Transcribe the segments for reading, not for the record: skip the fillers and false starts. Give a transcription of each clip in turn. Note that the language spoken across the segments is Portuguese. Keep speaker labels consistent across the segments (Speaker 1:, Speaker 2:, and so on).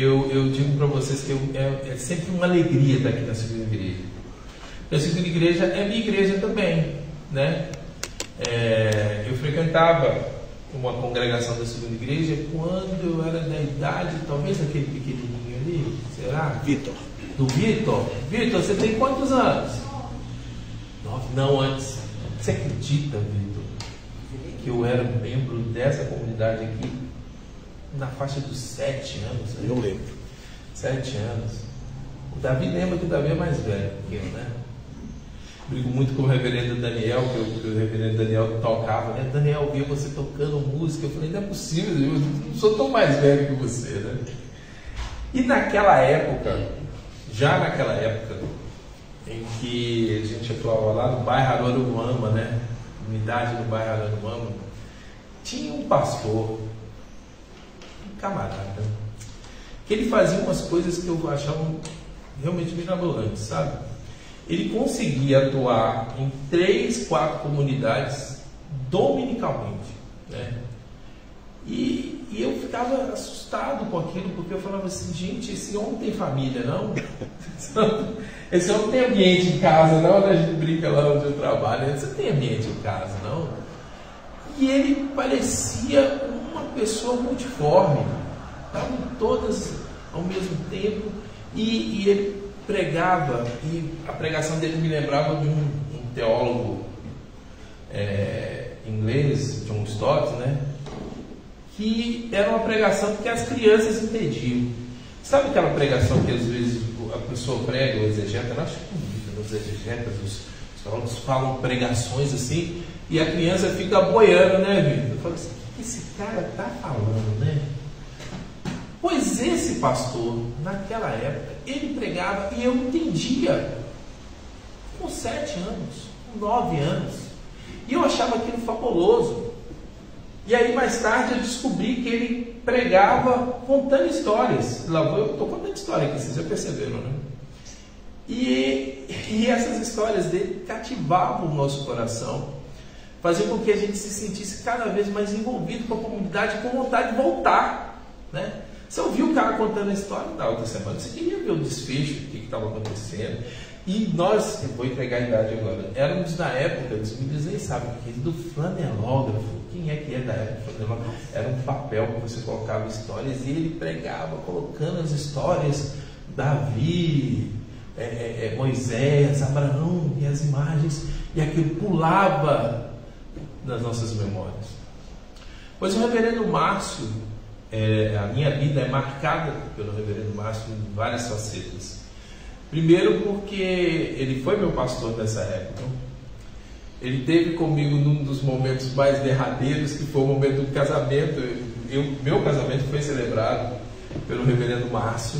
Speaker 1: eu digo para vocês que é sempre uma alegria estar aqui na segunda igreja. A segunda igreja é minha igreja também, né? Eu frequentava uma congregação da segunda igreja quando eu era da idade, talvez daquele pequenininho ali, será?
Speaker 2: Vitor.
Speaker 1: Do Vitor? Vitor, você tem quantos anos? 9, não, antes. Você acredita, Vitor, que eu era membro dessa comunidade aqui na faixa dos 7 anos? Né?
Speaker 2: Eu lembro.
Speaker 1: 7 anos. O Davi lembra que o Davi é mais velho que eu, né? Brigo muito com o reverendo Daniel, que o reverendo Daniel tocava, né? Daniel, via você tocando música. Eu falei, não é possível, eu não sou tão mais velho que você, né? E naquela época, já naquela época, em que a gente atuava lá no bairro Araruama, né? Unidade no bairro Araruama, tinha um pastor, um camarada, que ele fazia umas coisas que eu achava realmente mirabolantes, sabe? Ele conseguia atuar em 3, 4 comunidades dominicalmente, né? E eu ficava assustado com aquilo, porque eu falava assim, gente, esse homem tem família, não? Esse homem tem ambiente em casa, não? A gente brinca lá onde eu trabalho, você tem ambiente em casa, não? E ele parecia uma pessoa multiforme, estavam todas ao mesmo tempo, e ele pregava, e a pregação dele me lembrava de um teólogo inglês, John Stott, né? Que era uma pregação que as crianças entendiam. Sabe aquela pregação que às vezes a pessoa prega, o exegeta, eu acho bonito, os exegetas, os teólogos falam pregações assim, e a criança fica boiando, né, Vitor? Eu falo assim, o que esse cara está falando, né? Pois esse pastor, naquela época, ele pregava e eu entendia, com 7 anos, com 9 anos, e eu achava aquilo fabuloso. E aí mais tarde eu descobri que ele pregava contando histórias. Eu estou contando história aqui, vocês já perceberam, né? E essas histórias dele cativavam o nosso coração, faziam com que a gente se sentisse cada vez mais envolvido com a comunidade, com vontade de voltar, né? Você ouviu o cara contando a história da outra semana, você queria ver o desfecho, o que estava acontecendo. E nós, eu vou entregar a idade agora, éramos na época, os meninos nem sabem o que é, do flanelógrafo. Quem é que é da época do flanelógrafo? Era um papel que você colocava histórias e ele pregava, colocando as histórias, Davi, Moisés, Abraão e as imagens, e aquilo pulava nas nossas memórias. Pois o reverendo Márcio, a minha vida é marcada pelo reverendo Márcio em várias facetas. Primeiro porque ele foi meu pastor nessa época. Ele esteve comigo num dos momentos mais derradeiros, que foi o momento do casamento. Meu casamento foi celebrado pelo reverendo Márcio.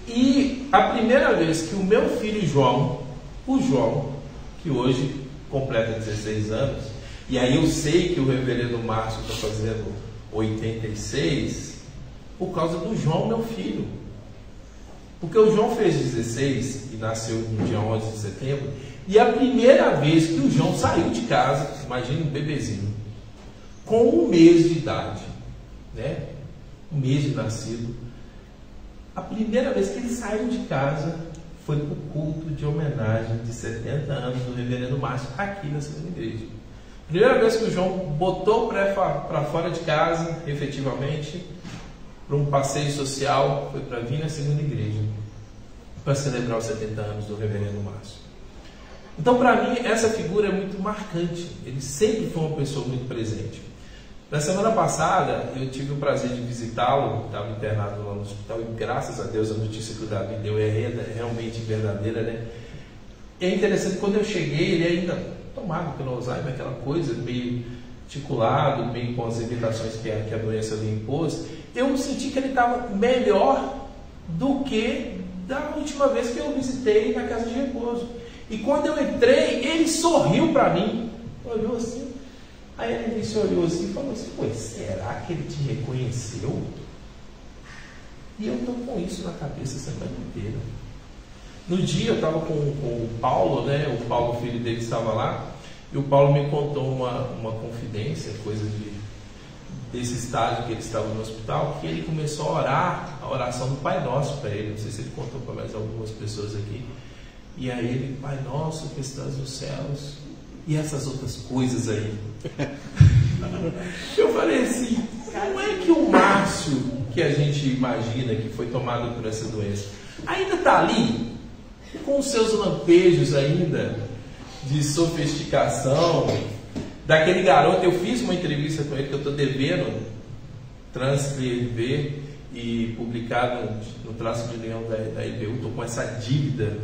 Speaker 1: E a primeira vez que o meu filho João, o João, que hoje completa 16 anos, e aí eu sei que o reverendo Márcio está fazendo 86, por causa do João, meu filho. Porque o João fez 16 e nasceu no dia 11 de setembro, e a primeira vez que o João saiu de casa, imagina um bebezinho, com 1 mês de idade, né? 1 mês de nascido, a primeira vez que ele saiu de casa foi para o culto de homenagem de 70 anos do reverendo Márcio, aqui na segunda igreja. Primeira vez que o João botou para fora de casa, efetivamente, para um passeio social, foi para vir na segunda igreja, para celebrar os 70 anos do reverendo Márcio. Então, para mim, essa figura é muito marcante. Ele sempre foi uma pessoa muito presente. Na semana passada, eu tive o prazer de visitá-lo, estava internado lá no hospital, e graças a Deus a notícia que o Davi deu é realmente verdadeira, né? E é interessante, quando eu cheguei, ele ainda tomado pelo Alzheimer, aquela coisa meio articulado, meio com as limitações que a doença lhe impôs, eu senti que ele estava melhor do que da última vez que eu visitei na casa de repouso. E quando eu entrei, ele sorriu para mim, olhou assim, aí ele se olhou assim e falou assim, pois será que ele te reconheceu? E eu estou com isso na cabeça a semana inteira. No dia eu estava com o Paulo, né? O Paulo, filho dele, estava lá, e o Paulo me contou uma confidência, coisa de desse estágio que ele estava no hospital, que ele começou a orar a oração do Pai Nosso para ele. Não sei se ele contou para mais algumas pessoas aqui. E aí ele, Pai Nosso que estás nos céus, e essas outras coisas aí. Eu falei assim, não é que o Márcio, que a gente imagina que foi tomado por essa doença, ainda está ali, com os seus lampejos ainda, de sofisticação, daquele garoto. Eu fiz uma entrevista com ele que eu estou devendo transcrever e publicar no traço de leão da IBU. Estou com essa dívida,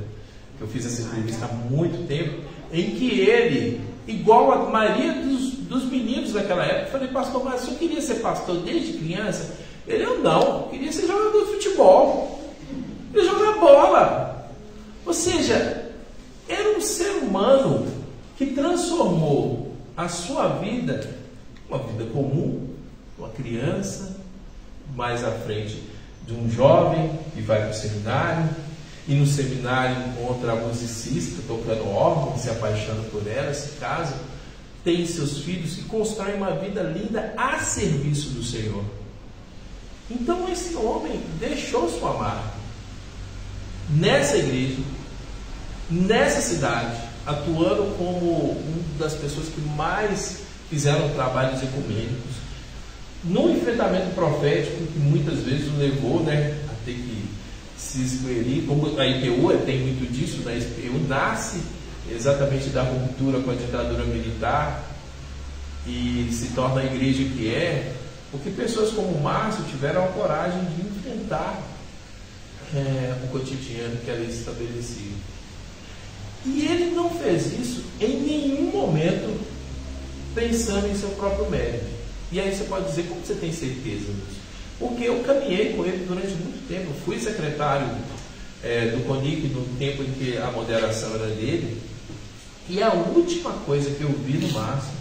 Speaker 1: que eu fiz essa entrevista há muito tempo, em que ele, igual a maioria dos meninos daquela época, eu falei, pastor, mas eu queria ser pastor desde criança? Ele, eu não, queria ser jogador de futebol, queria jogar bola. Ou seja, era um ser humano que transformou a sua vida, uma vida comum, uma criança, mais à frente de um jovem que vai para o seminário, e no seminário encontra a musicista tocando órgão, se apaixona por ela, se casa, tem seus filhos e constrói uma vida linda a serviço do Senhor. Então esse homem deixou sua marca nessa igreja, nessa cidade, atuando como uma das pessoas que mais fizeram trabalhos ecumênicos, num enfrentamento profético que muitas vezes o levou, a ter que se escolher. Como a IPU tem muito disso, a IPU nasce exatamente da ruptura com a ditadura militar e se torna a igreja que é, porque pessoas como o Márcio tiveram a coragem de enfrentar o cotidiano que ela estabelecia. E ele não fez isso em nenhum momento pensando em seu próprio mérito. E aí você pode dizer, como você tem certeza disso? Porque eu caminhei com ele durante muito tempo. Eu fui secretário do CONIC no tempo em que a moderação era dele. E a última coisa que eu vi no Márcio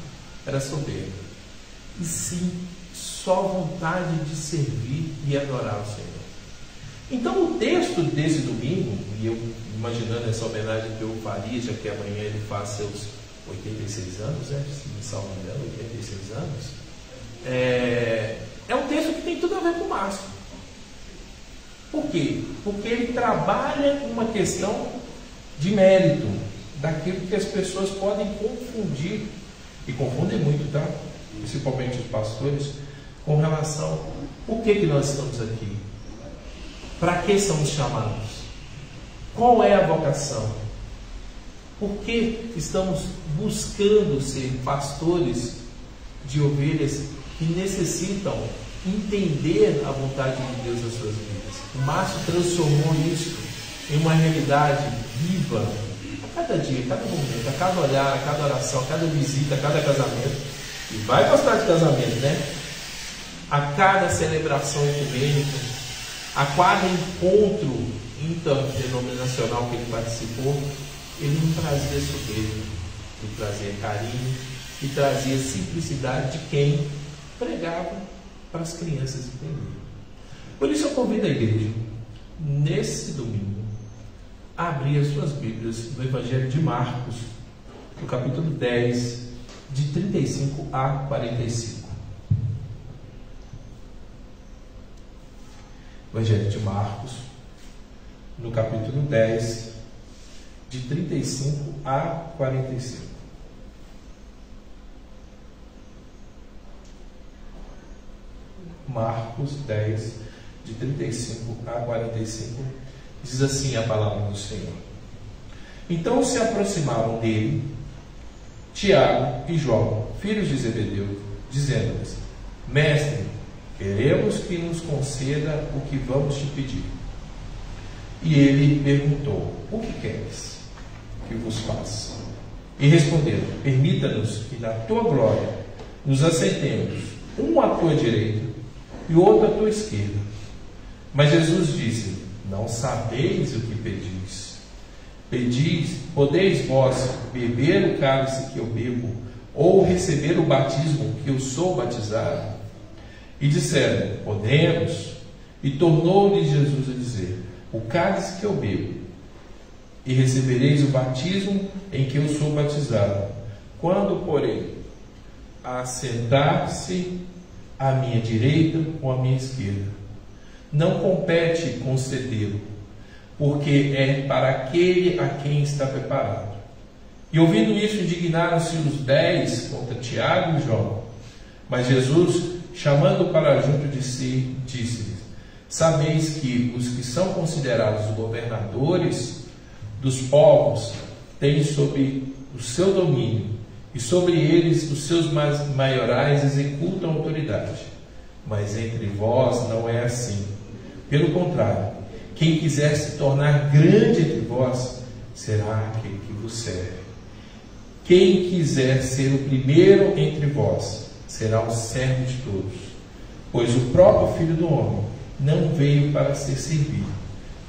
Speaker 1: era soberba. E sim, só vontade de servir e adorar o Senhor. Então o texto desse domingo, e eu imaginando essa homenagem que eu faria, já que amanhã ele faz seus 86 anos, se me salvo engano, 86 anos, é um texto que tem tudo a ver com o Márcio. Por quê? Porque ele trabalha uma questão de mérito, daquilo que as pessoas podem confundir, e confundem muito, tá? Principalmente os pastores, com relação por que nós estamos aqui, para que somos chamados, qual é a vocação, por que estamos buscando ser pastores de ovelhas que necessitam entender a vontade de Deus nas suas vidas. O Márcio transformou isso em uma realidade viva a cada dia, a cada momento, a cada olhar, a cada oração, a cada visita, a cada casamento. E vai gostar de casamento, né? A cada celebração ecumênica, a cada encontro interdenominacional que ele participou, ele não trazia soberba, ele trazia carinho e trazia simplicidade de quem pregava para as crianças entenderem. Por isso eu convido a igreja, nesse domingo, a abrir as suas Bíblias no Evangelho de Marcos, no capítulo 10, de 35 a 45. Evangelho de Marcos, no capítulo 10, de 35 a 45. Marcos 10, de 35 a 45, diz assim a palavra do Senhor. Então se aproximaram dele Tiago e João, filhos de Zebedeu, dizendo-lhes: Mestre, queremos que nos conceda o que vamos te pedir. E ele perguntou: O que queres que vos faça? E responderam: Permita-nos que na tua glória nos assentemos, um à tua direita e outro à tua esquerda. Mas Jesus disse: Não sabeis o que pedis. Podeis vós beber o cálice que eu bebo, ou receber o batismo que eu sou batizado? E disseram: Podemos. E tornou-lhe Jesus a dizer: O cálice que eu bebo, e recebereis o batismo em que eu sou batizado. Quando, porém, assentar-se à minha direita ou à minha esquerda. Não compete concedê-lo, porque é para aquele a quem está preparado. E ouvindo isso, indignaram-se os 10 contra Tiago e João. Mas Jesus, chamando para junto de si, disse-lhes: sabeis que os que são considerados governadores dos povos têm sob o seu domínio, e sobre eles os seus maiorais executam autoridade. Mas entre vós não é assim. Pelo contrário, quem quiser se tornar grande entre vós, será aquele que vos serve. Quem quiser ser o primeiro entre vós, será o servo de todos. Pois o próprio Filho do Homem não veio para ser servido,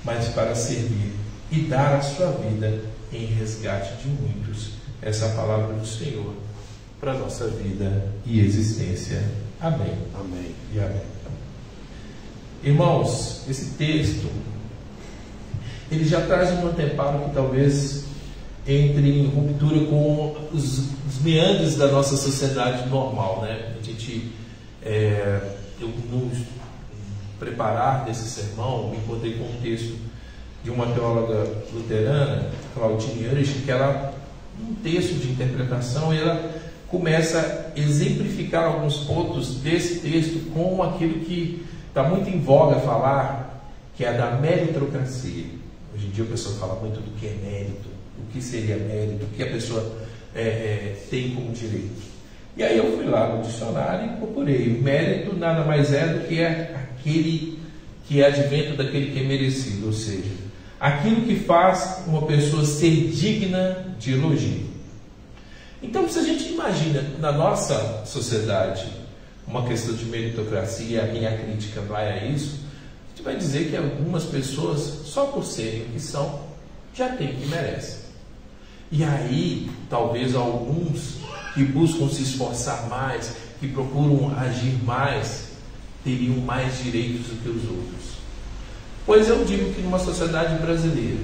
Speaker 1: mas para servir e dar a sua vida em resgate de muitos. Essa é a palavra do Senhor para a nossa vida e existência. Amém.
Speaker 2: Amém.
Speaker 1: E amém. Irmãos, esse texto, ele já traz um anteparo que talvez entre em ruptura com os meandros da nossa sociedade normal, né? A gente, eu no preparar desse sermão, me encontrei com um texto de uma teóloga luterana, Claudine Urich, que ela, um texto de interpretação, ela começa a exemplificar alguns pontos desse texto com aquilo que está muito em voga falar, que é da meritocracia. Hoje em dia o pessoal fala muito do que é mérito, o que seria mérito, o que a pessoa tem como direito. E aí eu fui lá no dicionário e procurei. O mérito nada mais é do que aquele que é advento daquele que é merecido, ou seja, aquilo que faz uma pessoa ser digna de elogio. Então, se a gente imagina na nossa sociedade uma questão de meritocracia, a minha crítica vai a isso, a gente vai dizer que algumas pessoas, só por serem o que são, já têm o que merecem. E aí, talvez alguns que buscam se esforçar mais, que procuram agir mais, teriam mais direitos do que os outros. Pois eu digo que numa sociedade brasileira,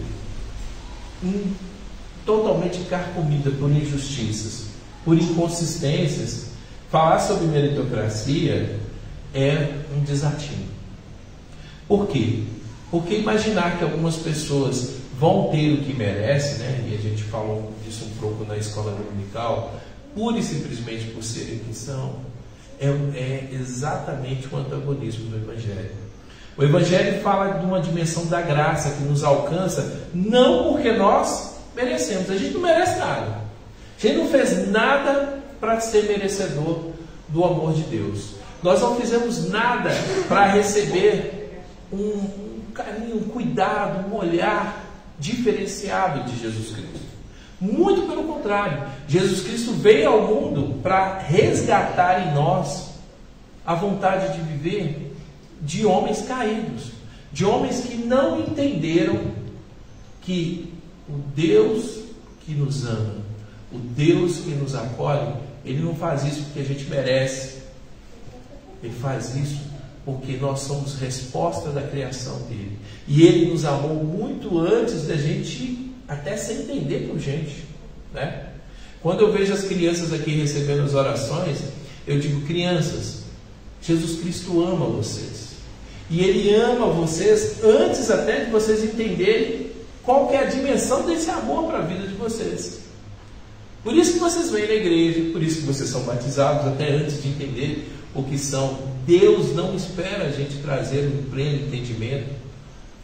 Speaker 1: totalmente carcomida por injustiças, por inconsistências, falar sobre meritocracia é um desatino. Por quê? Porque imaginar que algumas pessoas vão ter o que merecem, né? E a gente falou disso um pouco na escola dominical, pura e simplesmente por serem quem são, é exatamente o antagonismo do Evangelho. O Evangelho fala de uma dimensão da graça que nos alcança, não porque nós merecemos. A gente não merece nada. A gente não fez nada para ser merecedor do amor de Deus. Nós não fizemos nada para receber um carinho, um cuidado, um olhar diferenciado de Jesus Cristo. Muito pelo contrário, Jesus Cristo veio ao mundo para resgatar em nós a vontade de viver de homens caídos, de homens que não entenderam que o Deus que nos ama, o Deus que nos acolhe, Ele não faz isso porque a gente merece. Ele faz isso porque nós somos resposta da criação dele. E Ele nos amou muito antes da gente até se entender por gente, né? Quando eu vejo as crianças aqui recebendo as orações, eu digo: crianças, Jesus Cristo ama vocês. E Ele ama vocês antes até de vocês entenderem qual que é a dimensão desse amor para a vida de vocês. Por isso que vocês vêm na igreja, por isso que vocês são batizados, até antes de entender o que são. Deus não espera a gente trazer um pleno entendimento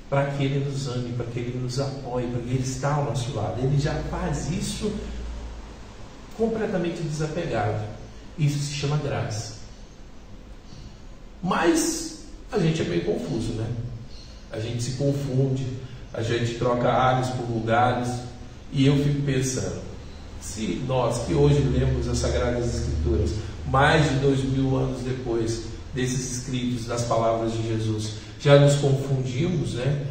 Speaker 1: para que Ele nos ame, para que Ele nos apoie, para que Ele está ao nosso lado. Ele já faz isso completamente desapegado. Isso se chama graça. Mas a gente é meio confuso, né? A gente se confunde, a gente troca áreas por lugares, e eu fico pensando, se nós que hoje lemos as Sagradas Escrituras, mais de 2000 anos depois desses escritos, das palavras de Jesus, já nos confundimos, né?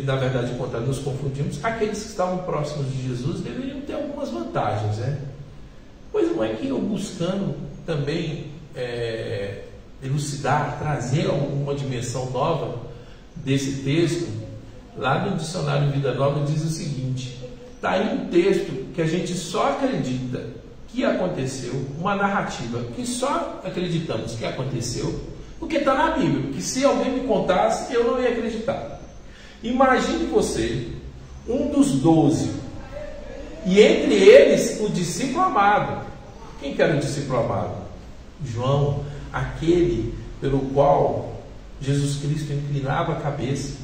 Speaker 1: Na verdade, quando nos confundimos, aqueles que estavam próximos de Jesus deveriam ter algumas vantagens, né? Pois não é que eu, buscando também elucidar, trazer alguma dimensão nova desse texto, lá no dicionário Vida Nova diz o seguinte: está aí um texto que a gente só acredita que aconteceu, uma narrativa que só acreditamos que aconteceu, porque está na Bíblia, porque se alguém me contasse, eu não ia acreditar. Imagine você, um dos 12, e entre eles o discípulo amado. Quem que era o discípulo amado? João, aquele pelo qual Jesus Cristo inclinava a cabeça,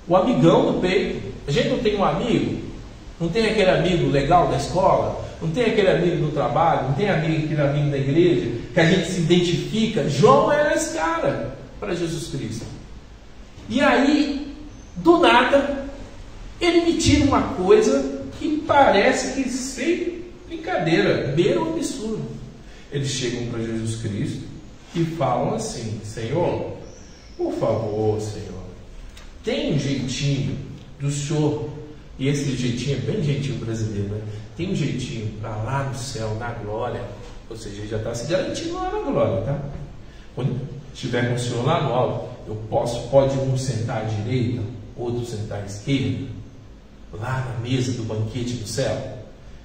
Speaker 1: o amigão do peito. A gente não tem um amigo? Não tem aquele amigo legal da escola? Não tem aquele amigo do trabalho? Não tem aquele amigo da igreja que a gente se identifica? João era esse cara para Jesus Cristo. E aí, do nada, ele me tira uma coisa que parece que sem brincadeira, beira um absurdo. Eles chegam para Jesus Cristo e falam assim: Senhor, por favor, Senhor, tem um jeitinho do Senhor, e esse jeitinho é bem jeitinho brasileiro, né? Tem um jeitinho para lá no céu, na glória, ou seja, ele já está se garantindo lá na glória, tá? Quando estiver com o Senhor lá no alto, pode um sentar à direita, outro sentar à esquerda, lá na mesa do banquete do céu.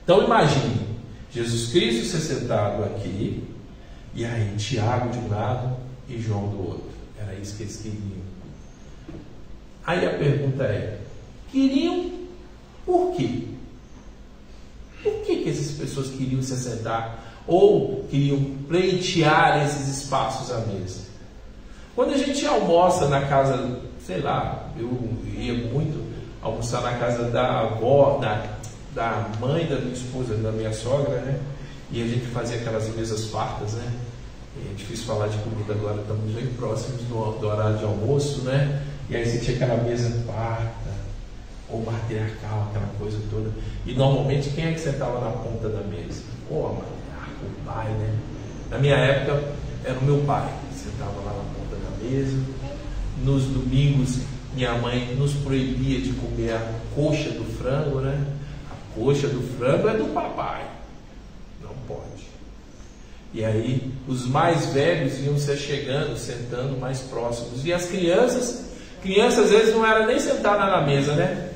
Speaker 1: Então imagine, Jesus Cristo ser sentado aqui, e aí Tiago de um lado e João do outro. Era isso que eles queriam. Aí a pergunta é: queriam por quê? Por que essas pessoas queriam se assentar ou queriam pleitear esses espaços à mesa? Quando a gente almoça na casa, sei lá, eu ia muito almoçar na casa da avó, da mãe da minha esposa, da minha sogra, né? E a gente fazia aquelas mesas fartas, né? É difícil falar de comida agora, estamos bem próximos do horário de almoço, né? E aí você tinha aquela mesa farta, ou matriarcal, aquela coisa toda. E normalmente quem é que sentava na ponta da mesa? Pô, o pai, né? Na minha época era o meu pai, sentava lá na ponta da mesa. Nos domingos minha mãe nos proibia de comer a coxa do frango, né? A coxa do frango é do papai, não pode. E aí os mais velhos iam se achegando, sentando mais próximos. E as crianças às vezes não era nem sentada na mesa, né?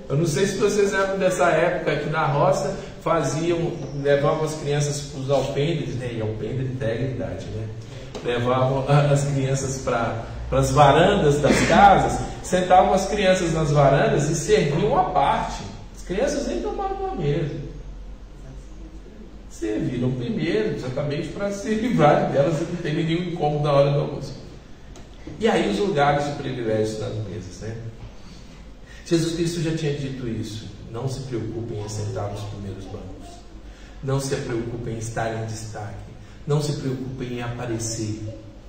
Speaker 1: Eu não sei se vocês eram dessa época que na roça levavam as crianças para os alpendres, né? E alpendre integra a idade, né? Levavam as crianças para as varandas das casas, sentavam as crianças nas varandas e serviam à parte. As crianças nem tomavam a mesa. Serviram primeiro, exatamente para se livrar delas e não ter nenhum incômodo na hora do almoço. E aí os lugares de privilégio das mesas, né? Jesus Cristo já tinha dito isso: não se preocupem em sentar nos primeiros bancos, não se preocupem em estar em destaque, não se preocupem em aparecer.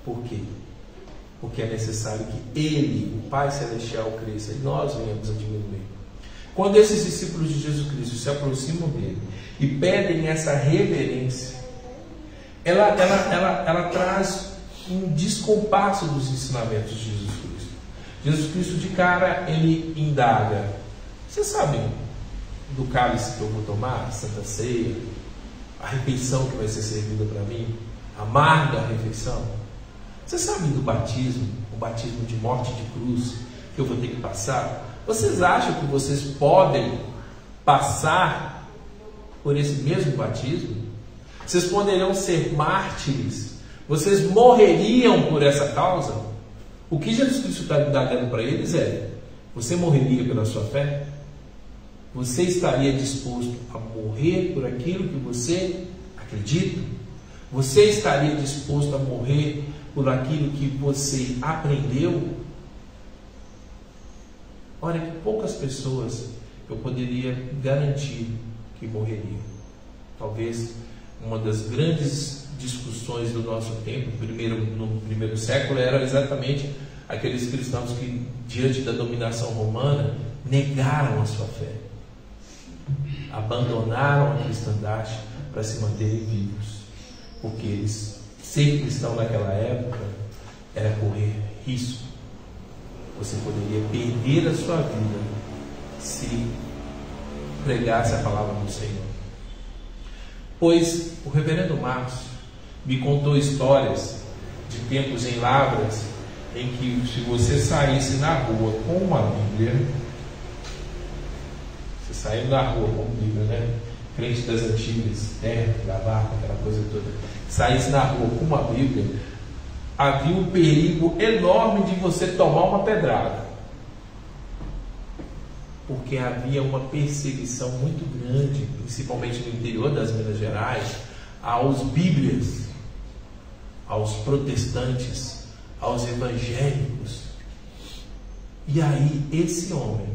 Speaker 1: Por quê? Porque é necessário que Ele, o Pai Celestial, cresça e nós venhamos a diminuir. Quando esses discípulos de Jesus Cristo se aproximam dele e pedem essa reverência, ela traz um descompasso dos ensinamentos de Jesus Cristo. Jesus Cristo de cara, ele indaga: vocês sabem do cálice que eu vou tomar, a Santa Ceia, a refeição que vai ser servida para mim, a amarga refeição? Vocês sabem do batismo, o batismo de morte de cruz que eu vou ter que passar? Vocês acham que vocês podem passar por esse mesmo batismo? Vocês poderiam ser mártires? Vocês morreriam por essa causa? O que Jesus Cristo está dando para eles é: você morreria pela sua fé? Você estaria disposto a morrer por aquilo que você acredita? Você estaria disposto a morrer por aquilo que você aprendeu? Olha, que poucas pessoas eu poderia garantir que morreriam. Talvez uma das grandes discussões do nosso tempo, no primeiro século, era exatamente aqueles cristãos que, diante da dominação romana, negaram a sua fé, abandonaram a cristandade para se manterem vivos, porque eles, ser cristão naquela época era correr risco. Você poderia perder a sua vida se pregasse a palavra do Senhor. Pois o reverendo Marcos me contou histórias de tempos em Lavras, em que se você saísse na rua com uma Bíblia, você saiu na rua com a Bíblia, né? crente das antigas, terno, gravata, aquela coisa toda, saísse na rua com uma Bíblia, havia um perigo enorme de você tomar uma pedrada, porque havia uma perseguição muito grande, principalmente no interior das Minas Gerais, aos bíblias, aos protestantes, aos evangélicos. E aí esse homem,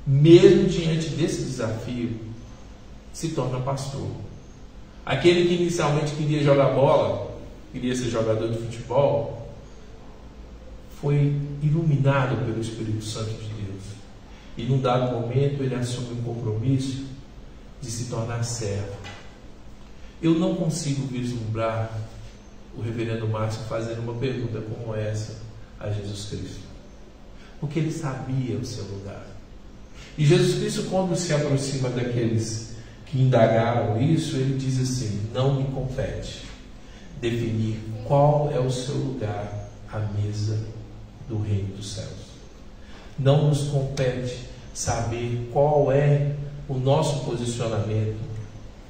Speaker 1: mesmo diante desse desafio, se torna pastor. Aquele que inicialmente queria jogar bola, queria ser jogador de futebol, foi iluminado pelo Espírito Santo de Deus. E num dado momento ele assume um compromisso de se tornar servo. Eu não consigo vislumbrar o reverendo Márcio fazendo uma pergunta como essa a Jesus Cristo, porque ele sabia o seu lugar. E Jesus Cristo, quando se aproxima daqueles que indagaram isso, ele diz assim: não me compete definir qual é o seu lugar à mesa do reino dos céus. Não nos compete saber qual é o nosso posicionamento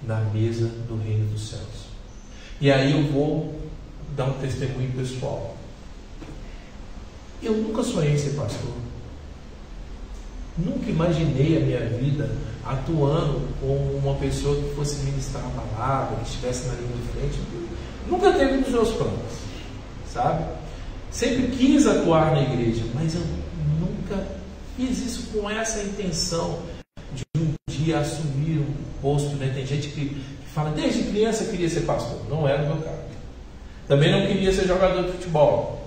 Speaker 1: na mesa do reino dos céus. E aí eu vou dar um testemunho pessoal. Eu nunca sonhei em ser pastor. Nunca imaginei a minha vida atuando como uma pessoa que fosse ministrar a palavra, que estivesse na linha de frente. Nunca teve nos meus planos, sabe? Sempre quis atuar na igreja, mas eu nunca fiz isso com essa intenção de um dia assumir um posto, né? Tem gente que fala, desde criança eu queria ser pastor. Não era o meu caso. Também não queria ser jogador de futebol.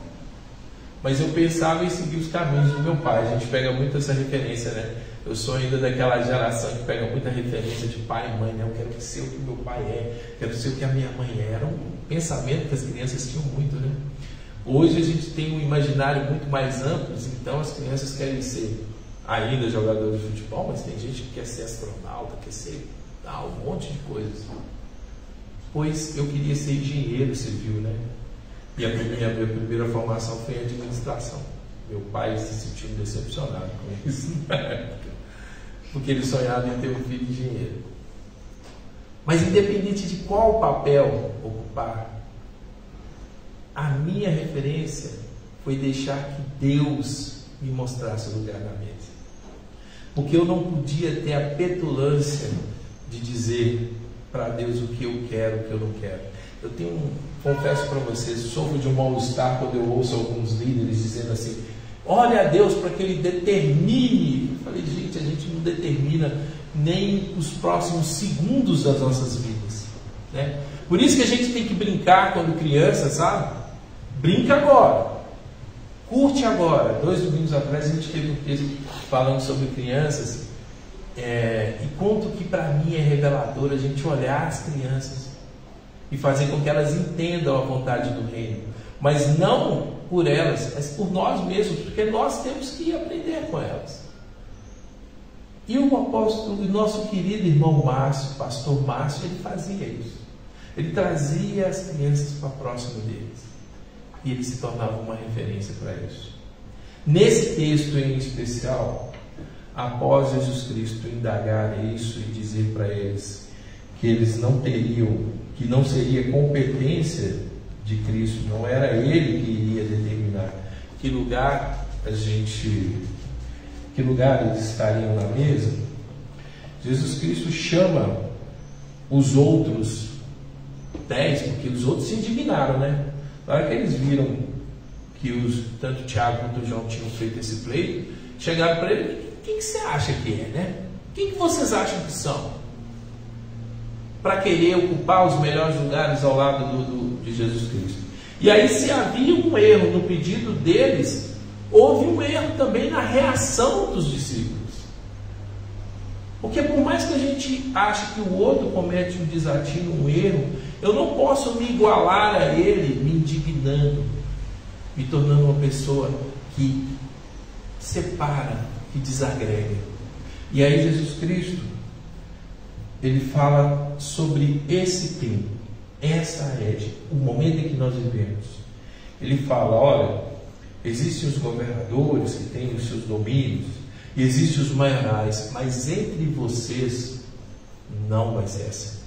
Speaker 1: Mas eu pensava em seguir os caminhos do meu pai. A gente pega muito essa referência, né? Eu sou ainda daquela geração que pega muita referência de pai e mãe, né? Eu quero ser o que meu pai é, quero ser o que a minha mãe é. Era um pensamento que as crianças tinham muito, né? Hoje a gente tem um imaginário muito mais amplo, então as crianças querem ser ainda jogador de futebol, mas tem gente que quer ser astronauta, quer ser um monte de coisas. Pois eu queria ser engenheiro civil, né? E a minha primeira formação foi em administração. Meu pai se sentiu decepcionado com isso na época, porque ele sonhava em ter um filho engenheiro. Mas independente de qual papel ocupar, a minha referência foi deixar que Deus me mostrasse o lugar na mesa. Porque eu não podia ter a petulância de dizer para Deus o que eu quero, o que eu não quero. Eu confesso para vocês, sofro de um mal-estar quando eu ouço alguns líderes dizendo assim: olha a Deus para que Ele determine. Eu falei, gente, a gente não determina nem os próximos segundos das nossas vidas, né? Por isso que a gente tem que brincar quando criança, sabe? Brinca agora, curte agora. 2 domingos atrás a gente teve um texto falando sobre crianças, e quanto que para mim é revelador a gente olhar as crianças e fazer com que elas entendam a vontade do reino, mas não por elas, mas por nós mesmos, porque nós temos que aprender com elas. E o apóstolo, o nosso querido irmão Márcio, pastor Márcio, ele fazia isso. Ele trazia as crianças para próximo deles e ele se tornava uma referência para isso. Nesse texto em especial, após Jesus Cristo indagar isso e dizer para eles que eles não teriam, que não seria competência de Cristo, não era Ele que iria determinar que lugar eles estariam na mesa, Jesus Cristo chama os outros 10, porque os outros se indignaram, né? Na hora que eles viram que tanto Tiago quanto João tinham feito esse pleito, chegaram para ele: quem que você acha que é, né? Quem que vocês acham que são? Para querer ocupar os melhores lugares ao lado de Jesus Cristo. E aí, se havia um erro no pedido deles, houve um erro também na reação dos discípulos. Porque por mais que a gente ache que o outro comete um desatino, um erro, eu não posso me igualar a ele me indignando, me tornando uma pessoa que separa, que desagrega. E aí Jesus Cristo, ele fala sobre esse tempo, essa é o momento em que nós vivemos. Ele fala: olha, existem os governadores que têm os seus domínios, e existem os maiorais, mas entre vocês Não vai ser assim.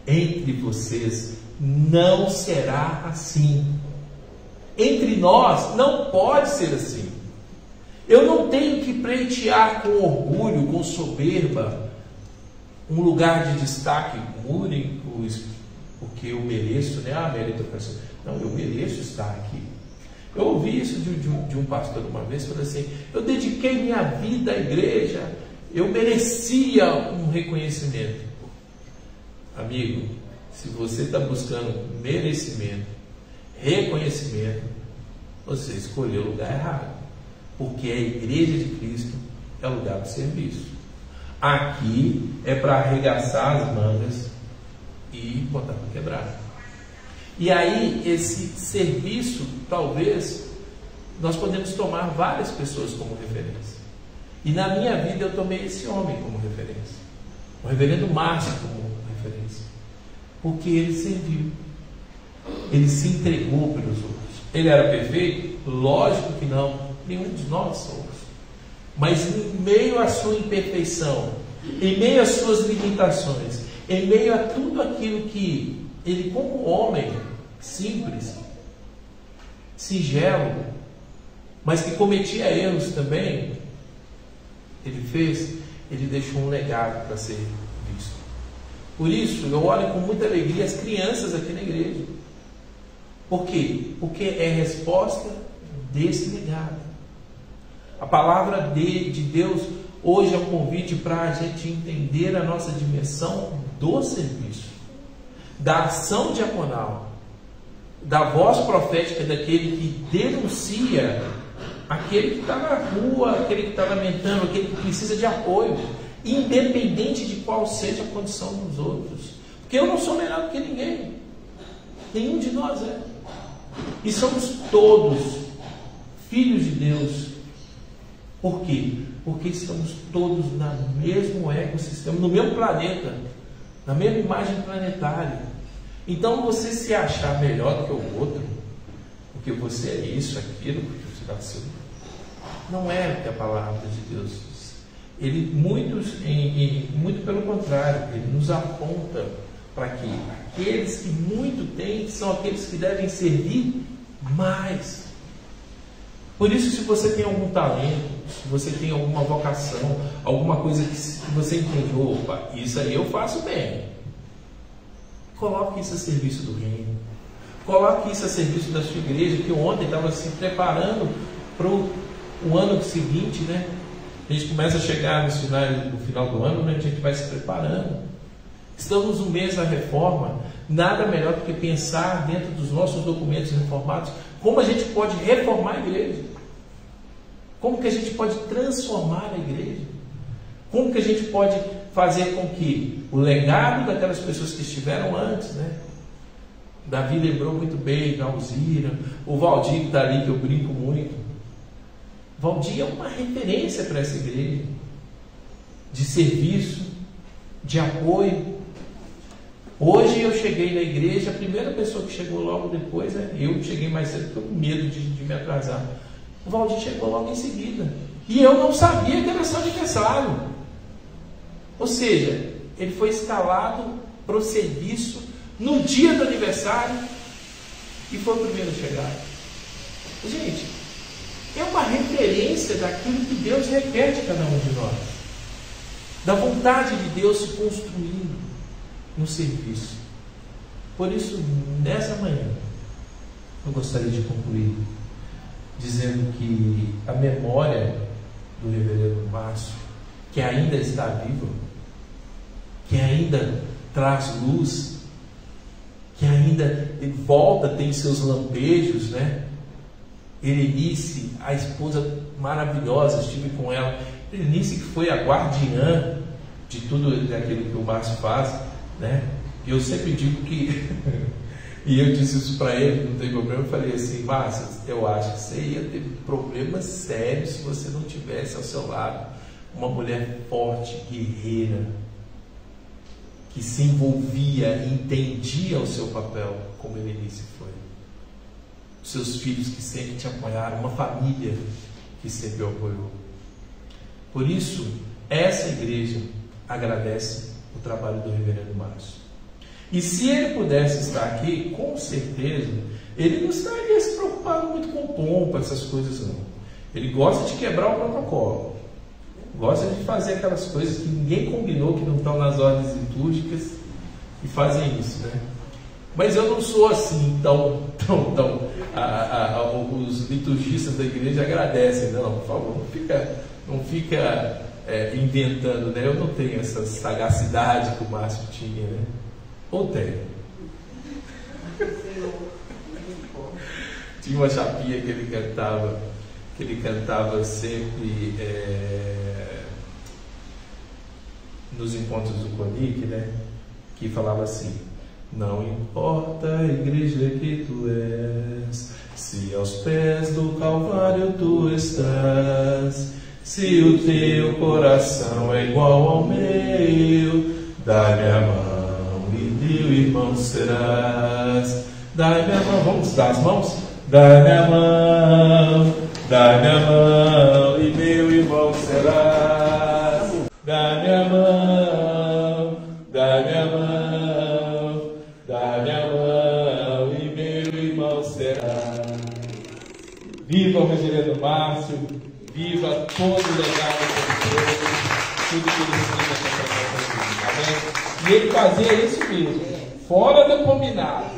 Speaker 1: Entre vocês não será assim. Entre nós não pode ser assim. Eu não tenho que pleitear com orgulho, com soberba, um lugar de destaque único, porque eu mereço, né? Meritocracia. Não, eu mereço estar aqui. Eu ouvi isso de um pastor uma vez, falou assim: eu dediquei minha vida à igreja, eu merecia um reconhecimento. Amigo, se você está buscando merecimento, reconhecimento, você escolheu o lugar errado. Porque a igreja de Cristo é o lugar do serviço. Aqui é para arregaçar as mangas e botar para quebrar. E aí, esse serviço, talvez, nós podemos tomar várias pessoas como referência. E na minha vida eu tomei esse homem como referência. O reverendo Márcio como referência. Porque ele serviu. Ele se entregou pelos outros. Ele era perfeito? Lógico que não. Nenhum de nós somos. Mas em meio à sua imperfeição, em meio às suas limitações, em meio a tudo aquilo que ele, como homem simples, singelo, mas que cometia erros também, ele deixou um legado para ser visto. Por isso, eu olho com muita alegria as crianças aqui na igreja. Por quê? Porque é resposta desse legado. A palavra de Deus hoje é um convite para a gente entender a nossa dimensão do serviço, da ação diaconal, da voz profética daquele que denuncia aquele que está na rua, aquele que está lamentando, aquele que precisa de apoio, independente de qual seja a condição dos outros. Porque eu não sou melhor do que ninguém. Nenhum de nós é. E somos todos filhos de Deus. Por quê? Porque estamos todos no mesmo ecossistema, no mesmo planeta, na mesma imagem planetária. Então você se achar melhor do que o outro, porque você é isso, aquilo, porque você está assim, não é o que a palavra de Deus diz. Ele, muito pelo contrário, ele nos aponta para que aqueles que muito têm são aqueles que devem servir mais. Por isso, se você tem algum talento, se você tem alguma vocação, alguma coisa que você entende, opa, isso aí eu faço bem, coloque isso a serviço do reino, coloque isso a serviço da sua igreja, que ontem estava se preparando para o ano seguinte, né? A gente começa a chegar no final do ano, né? A gente vai se preparando. Estamos no mês da reforma. Nada melhor do que pensar dentro dos nossos documentos reformados como a gente pode reformar a igreja, como que a gente pode transformar a igreja, como que a gente pode fazer com que o legado daquelas pessoas que estiveram antes, né? Davi lembrou muito bem da Alzira, o Valdir que está ali, que eu brinco muito. Valdir é uma referência para essa igreja, de serviço, de apoio. Hoje eu cheguei na igreja, a primeira pessoa que chegou logo depois, eu cheguei mais cedo, porque eu com medo de me atrasar. O Valdir chegou logo em seguida. E eu não sabia que era seu aniversário. Ou seja, ele foi escalado para o serviço no dia do aniversário e foi o primeiro a chegar. Gente, é uma referência daquilo que Deus requer de cada um de nós. Da vontade de Deus se construindo no serviço. Por isso, nessa manhã, eu gostaria de concluir dizendo que a memória do reverendo Márcio, que ainda está viva, que ainda traz luz, que ainda volta, tem seus lampejos, né? Erenice, a esposa maravilhosa, estive com ela. Erenice, que foi a guardiã de tudo aquilo que o Márcio faz, né? E eu sempre digo que e eu disse isso para ele, não tem problema. Eu falei assim: Márcio, eu acho que você ia ter problemas sérios se você não tivesse ao seu lado uma mulher forte, guerreira, que se envolvia e entendia o seu papel, como Erenice foi. Os seus filhos que sempre te apoiaram, uma família que sempre o apoiou. Por isso, essa igreja agradece o trabalho do reverendo Márcio. E se ele pudesse estar aqui, com certeza, ele não estaria se preocupado muito com pompa, essas coisas não. Ele gosta de quebrar o protocolo. Gosta de fazer aquelas coisas que ninguém combinou, que não estão nas ordens litúrgicas, e fazem isso, né? Mas eu não sou assim tão os liturgistas da igreja agradecem, não, por favor, não fica inventando, né? Eu não tenho essa sagacidade que o Márcio tinha, né? Ou tem? Tinha uma chapinha que ele cantava sempre nos encontros do CONIC, né? Que falava assim: não importa a igreja que tu és, se aos pés do Calvário tu estás, se o teu coração é igual ao meu, dá-me a mão e meu irmão serás. Dá-me a mão, vamos dar as mãos? Dá-me a mão e meu irmão serás. Dá-me a mão, dá-me a mão, dá-me a mão e meu irmão será. Viva o reverendo Márcio, viva todo o legado de Deus, tudo que ele ensina nessa vida, amém? E ele fazia isso mesmo, fora do combinado,